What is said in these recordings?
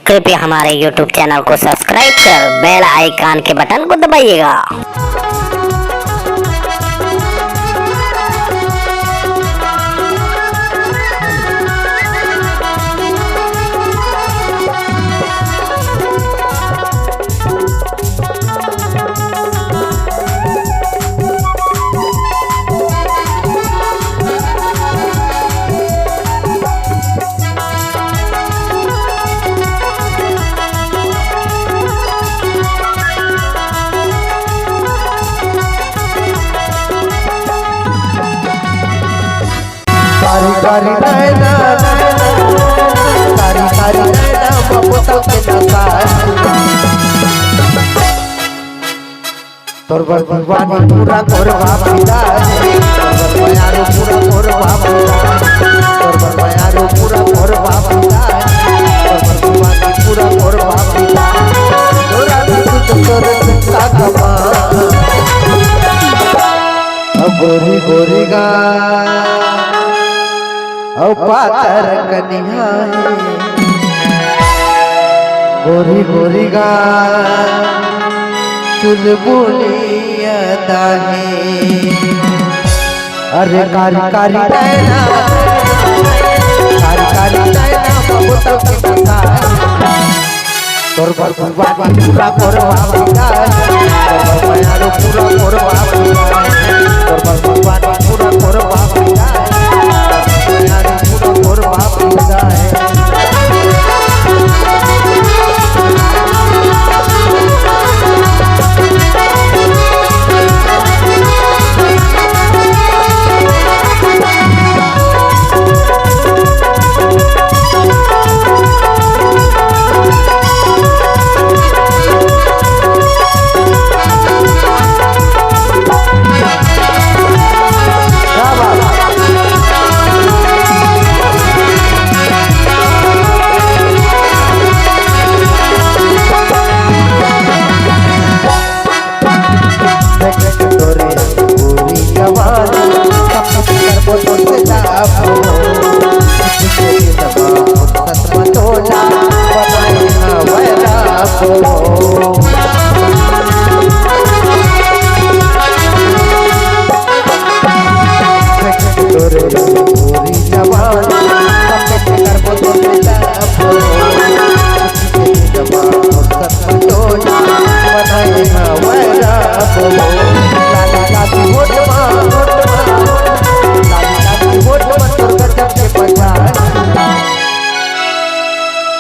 कृपया हमारे YouTube channel को सब्सक्राइब कर बेल आइकन के बटन को दबाइएगा। कारी नैना कारी नैना ममता के नसार तोर बर दीवानी पूरा कोरवा पिदार तोर बयारो पूरा कोरवा पिदार तोर बयारो पूरा कोरवा पिदार तोर दीवानी पूरा कोरवा पिदार तोरा तोर चिंता कमा गोरी गोरी गा औ पातर कन्या गोरी गोरी गा चुलबुलिया दाहे अरे कारी कारी नैना ममता के नसार तोर पर दीवानी पूरा कोरवा पिदार तोर बयारो पूरा कोरवा पिदार तोर पर दीवानी पूरा कोरवा पिदार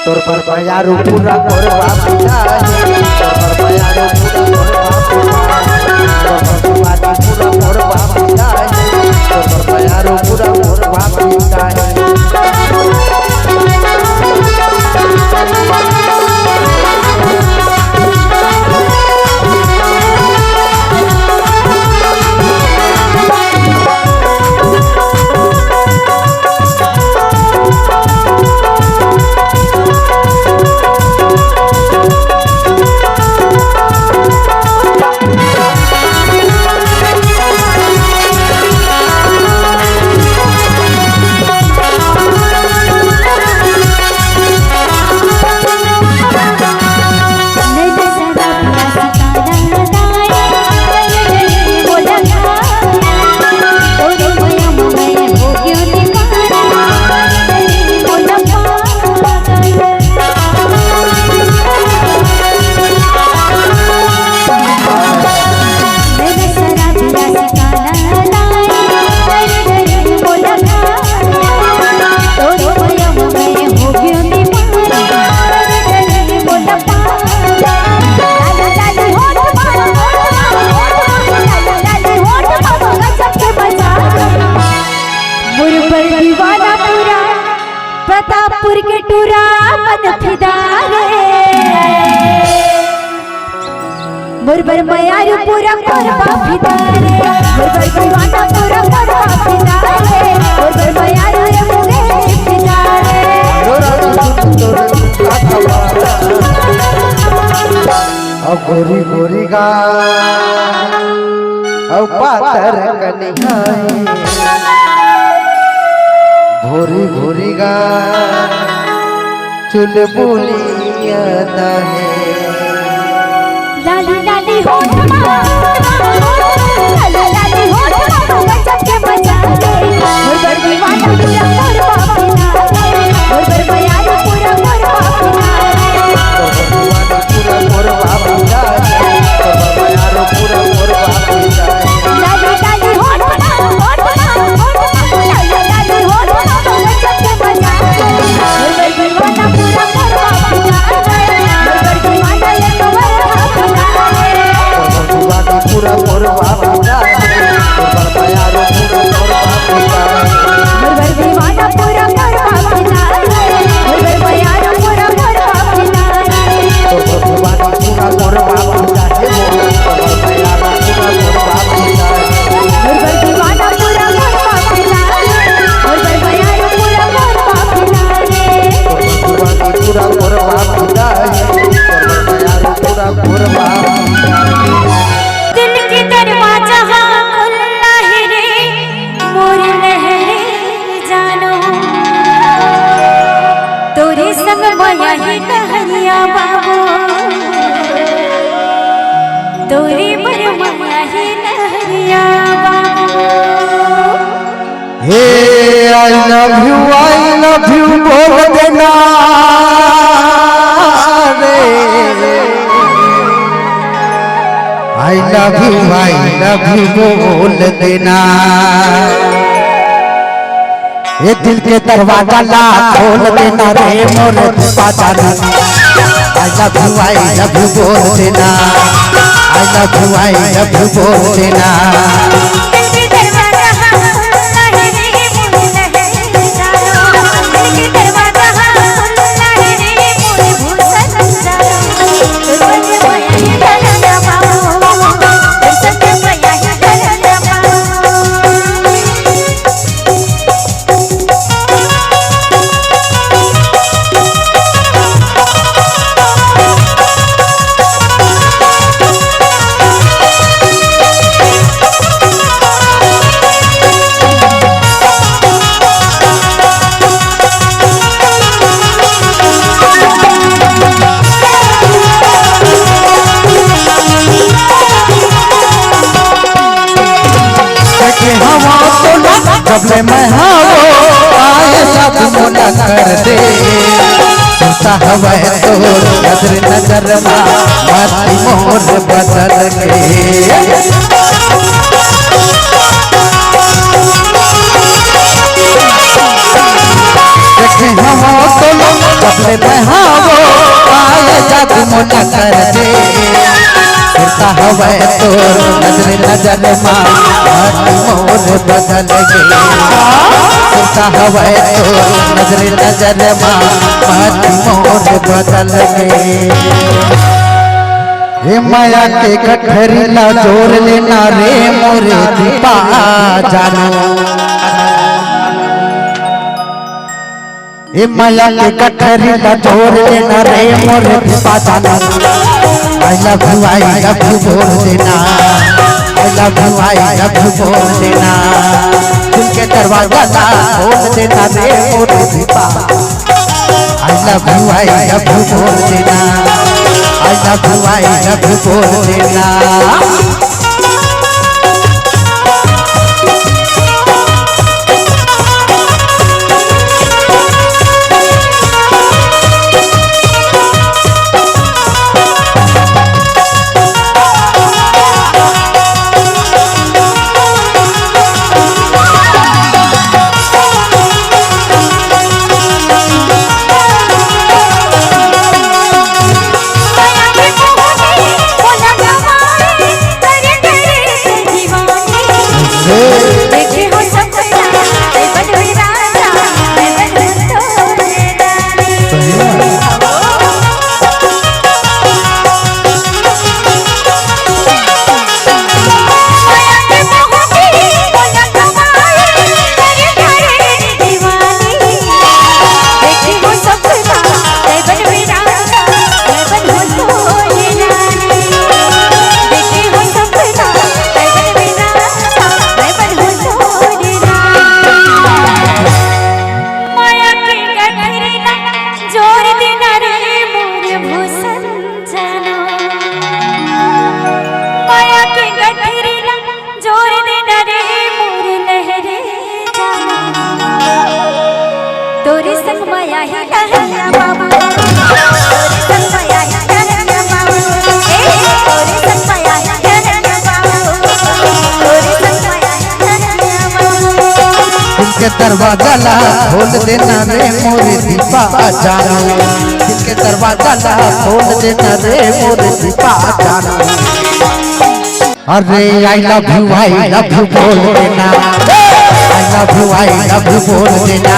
तोर पर बयारो पूरा कोरवा पिदार तोर पर बयारो पूरा कोरवा पिदार तोर पर दीवानी पूरा कोरवा पिदार तोर पर बयारो पूरा कोरवा पिदार प्रतापपुर के टूरा मन फिदारे मुरबर मयारू पूरा कोरवा फिदारे मुरबर दीवाना पूरा कोरवा फिदारे मुरबर मयारू रे मुगे फिदारे अब गोरी गोरी गा अब पातर कन्या भोरी भोरी गा चुलबुली अदा है। लाली लाली होठवा लाली लाली होठवा गजब के मजा दे मोर दीवाना पूरा मोर बापिना मोर बयाना पूरा मोर बापिना पूरा मोर बापिना पूरा मोर बापिना। लाली लाली होठवा लाली लाली होठवा गजब के मजा दे मोर दीवाना पूरा मोर बापिना मोर दीवाना ये कमर बापिना पूरा मोर बापिना बयारो पूरा मोर बापिना मोर दीवाना पूरा मोर बापिना मोर बयाना पूरा मोर बापिना पूरा मोर बापिना बयारो पूरा मोर बापिना मोर दीवाना पूरा मोर बापिना मोर बयाना पूरा मोर बापिना पूरा मोर बापिना बयारो पूरा मोर बापिना। दिल के दरवाजा खुला है रे मोर लहरे जानो तोरे संग माया ही लहरिया बाबू तोरे पर माया ही लहरिया बाबू हे आई लव यू बोल देना रे। आई लव यू बोल देना। ये दिल के दरवाजा ला खोल देना रे मोर पाजाना। आई लव यू बोल देना। आई लव यू बोल देना। जब मैं हावो आए सब मुना कर दे सुनता हवा तो नजर नजर माती मोर बदल के। देखे हवा तो जब मैं हावो आए सब मुना कर दे सुनता हवा तो नजर नजर माती मोर बदल गई। सुनता हवा तो नजर नजर माती मोर बदल गई। हे माया के गठरी ला जोर लेना रे मोरे दीपा जानो। हे माया के गठरी ला जोर लेना रे मोरे दीपा जानो। आई लव यू बोल देना। आई लव यू बोल देना। दिल के दरवाजा ला खोल देना रे मोर दीपा। आई लव यू बोल देना। आई लव यू बोल देना। बोला दरवाजा ला खोल देना रे मोरे दीपा जानो, दिल के दरवाजा ला खोल देना रे मोरे दीपा जानो। अरे आई लव यू बोल देना, आई लव यू बोल देना।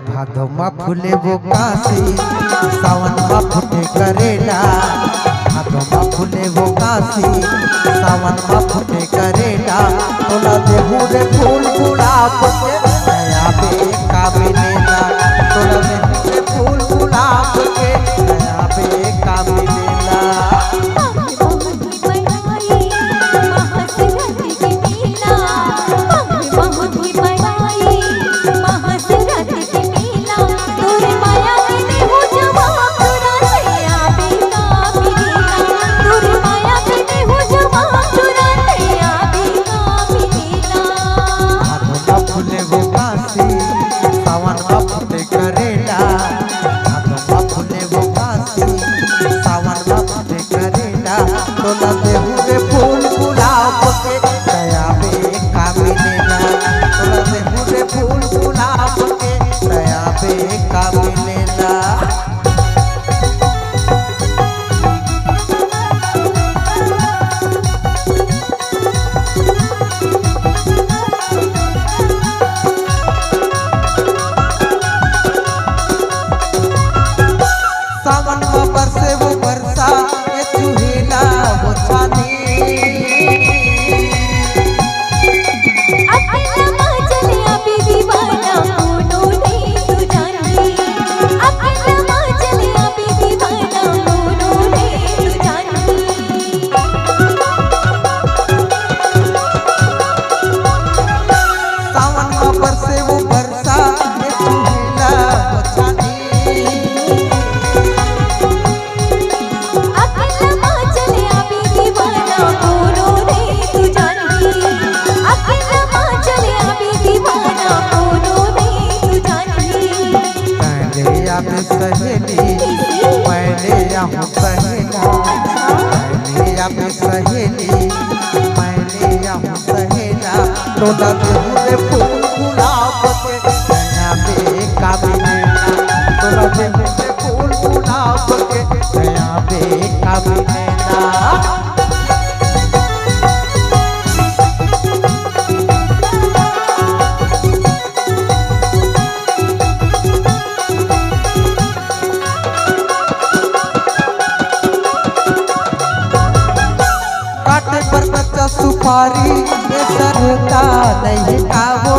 भादो मा फूले वो काशी, सावन मा फूटे करेला। भादो मा फूले वो काशी, सावन मा फूटे करेला। तोला देहू रे फूल गुलाब के नया बेका मिलेला। तोला देहू रे फूल गुलाब के नया बेका मिलेला। तोला देहू रे फूल गुलाब के नया बेका मिलेला। तोला देहू रे फूल गुलाब के नया बेका मिलेला। सावन में बरसे वो बरसा ये चुहेला वो छानी। सावन में बरसे वो बरसा ये चुहेला वो छानी। सहेली मैंने यहाँ सहेला, मैंने यहाँ सहेली मैंने यहाँ सहेला। तोला देहू रे फूल गुलाब के नया बेका मिलेला। तोला देहू रे फूल गुलाब के नया बेका मिलेला। सुपारी ये सरता नहीं आवो।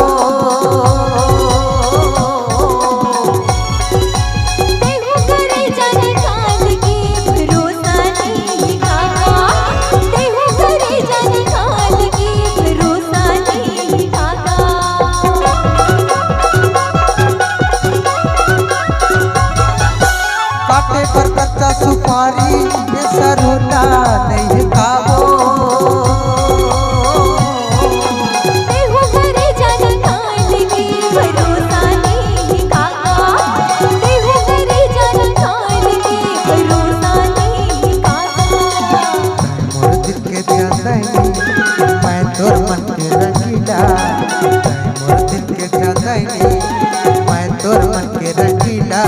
देहू करे जाने काल की भरोसा नहीं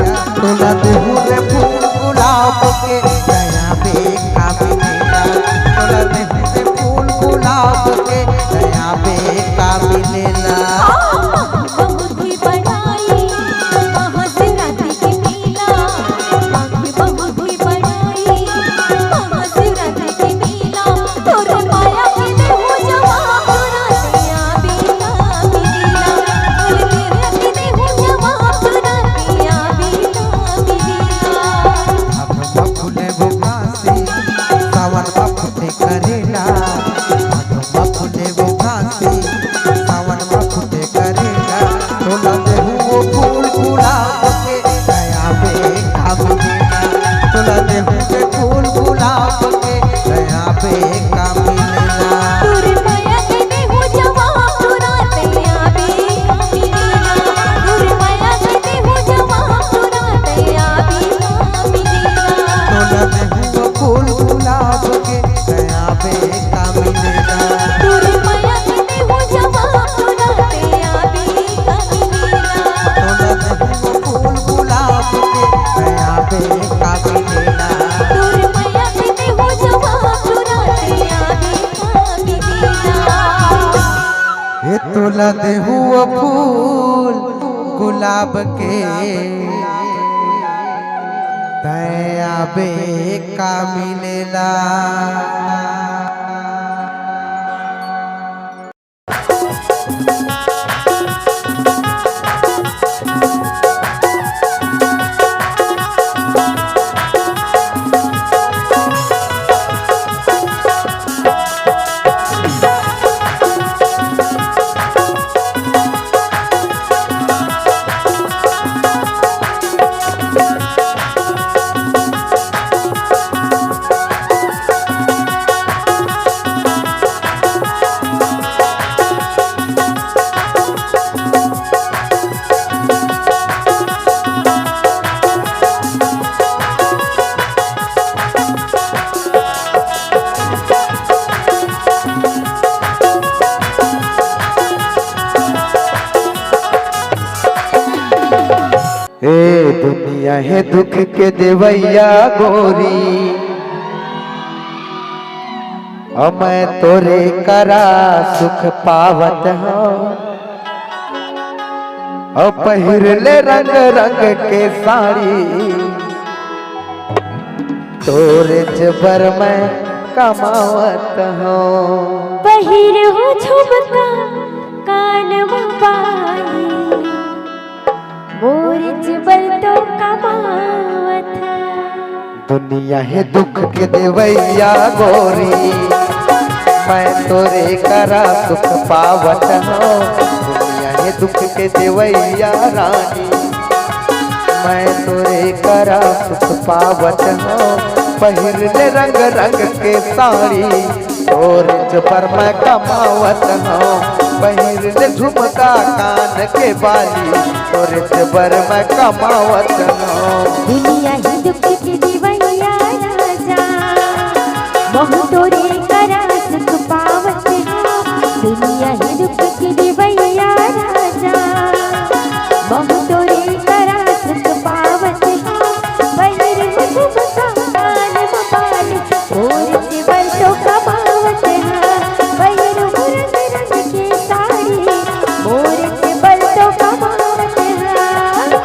तोला देहू रे फूल गुलाब के दया पे का मिलेला तोला देहू रे फूल गुलाब के दया पे का मिलेला बहुत ही बनाई महाशिवरात्रि की मेला बहुत ही बनाई महाशिवरात्रि की मेला तोर माया के देहु जवा तोरा दिया बीना मिला बोल तेरे के देहु जवा तोरा दिया बीना मिला अब फूले बुकासी सावन फूटे करेला अब फूले बुकासी सावन फूटे करेला तोला देहू वो फूल गुलाब के दया पे का मिलेला तोला देहू के फूल गुलाब के दया पे का मिलेला तोर माया के देहु जवा तोरा दिया बीना मिला तोर माया के देहु जवा तोरा दिया बीना मिला तोला देहू वो फूल गुलाब के दया पे का मिलेला तोर माया के देहु जवा तोरा दिया बीना मिला तोला देहू वो फूल गुलाब के दया पे का मिलेला तोर माया के देहु जवा तोरा दिया बीना मिला हे तोला देहू वो फूल गुलाब के दया पे का मिलेला ए दुनिया है दुख के देवैया गोरी मैं तोरे करा सुख पावत हूँ पहिर ले रंग रंग के साड़ी तोरे जबर मैं कमावत हूँ पहिर हो झुमका कानवा पाई मोर जबल तो कमावत दुनिया है दुख के देवैया गोरी मैं तोरे करा सुख पावत हूँ दुनिया है दुख के देवैया रानी मैं तोरे करा सुख पावत हूँ पहिर ले रंग रंग के साड़ी तोरे जबर मैं कमावत हूँ पहिर ले झुमका कान के बाली तोरे जबर मैं कमावत हूँ दुनिया ही दुख की दीवैया राजा बहु तोरे करा सुख पावत हो दुनिया ही दुख की दीवैया राजा बहु तोरे करा सुख पावत हो पहिर झुमका कान बाली मोर जीवन तो कमावत है पहिर रंग रंग के साड़ी मोर जीवन तो कमावत है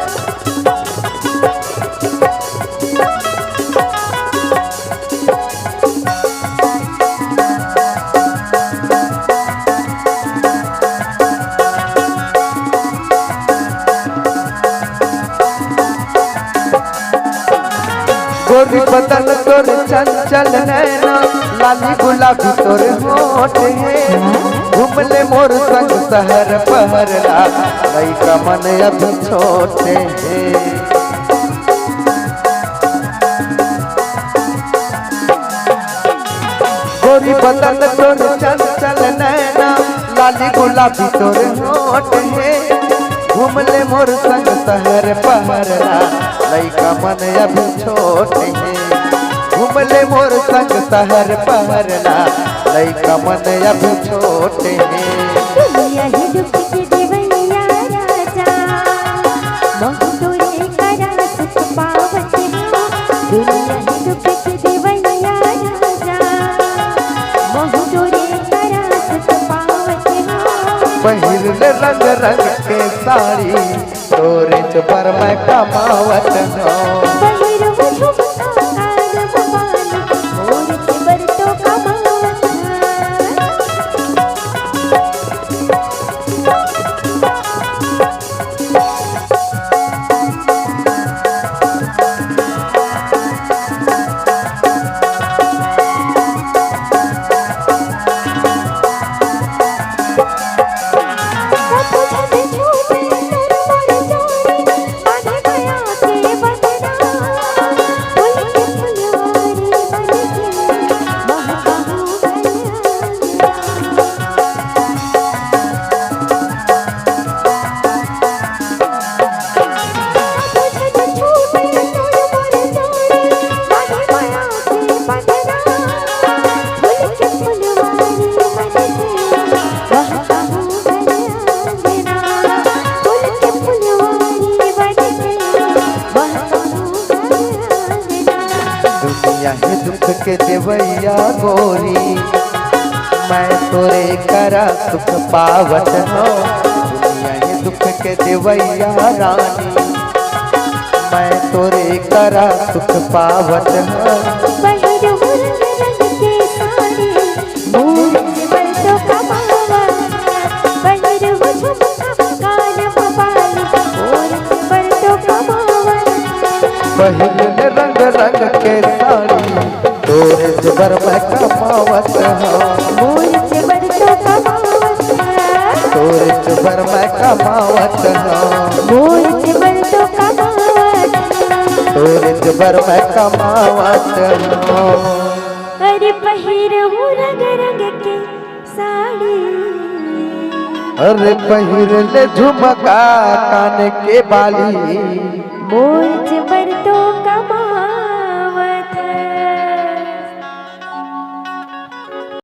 गोरी बदन तोर चंचल नैना लाली गुलाबी तोर होठ है घूमले मोर संग शहर पहरला लइका मन अभी छोटे हैं गोरी बदन तोर चंचल नैना लाली गुलाबी तोर होठ है घूमले मोर संग शहर पहरला लइका मन अभी छोटे हैं घूमले मोर संग शहर पहरला लइका मन अभी छोटे हैं दुनिया ही दुख की देवैया राजा बहु तोरे करा हो पहिर वो झुमका कान भवानी मोर से बरतो कमावत दुनिया है दुख के देवैया गोरी मैं तोरे करा सुख पावत हो दुनिया है दुख के देवैया रानी मैं तोरे करा सुख पावत हो पहिरले रंग रंग के साड़ी तोरे जुबर में कमावत हो तोरे जुबर में कमावत हो तोरे जुबर में कमावत हो अरे पहिरहूँ रंग रंग के साड़ी अरे पहिरले झुमका कान के बाली मोर से बरतो